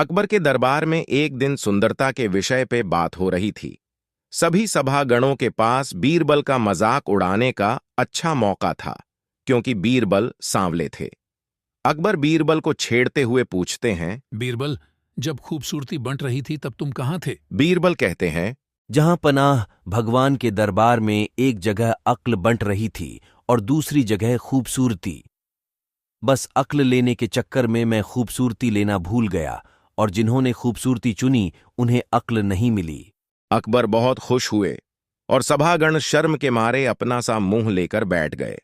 अकबर के दरबार में एक दिन सुंदरता के विषय पे बात हो रही थी। सभी सभागणों के पास बीरबल का मजाक उड़ाने का अच्छा मौका था, क्योंकि बीरबल सांवले थे। अकबर बीरबल को छेड़ते हुए पूछते हैं, बीरबल, जब खूबसूरती बंट रही थी तब तुम कहाँ थे? बीरबल कहते हैं, जहां पनाह भगवान के दरबार में एक जगह अक्ल बंट रही थी और दूसरी जगह खूबसूरती। बस अक्ल लेने के चक्कर में मैं खूबसूरती लेना भूल गया, और जिन्होंने खूबसूरती चुनी उन्हें अक्ल नहीं मिली। अकबर बहुत खुश हुए और सभागण शर्म के मारे अपना सा मुंह लेकर बैठ गए।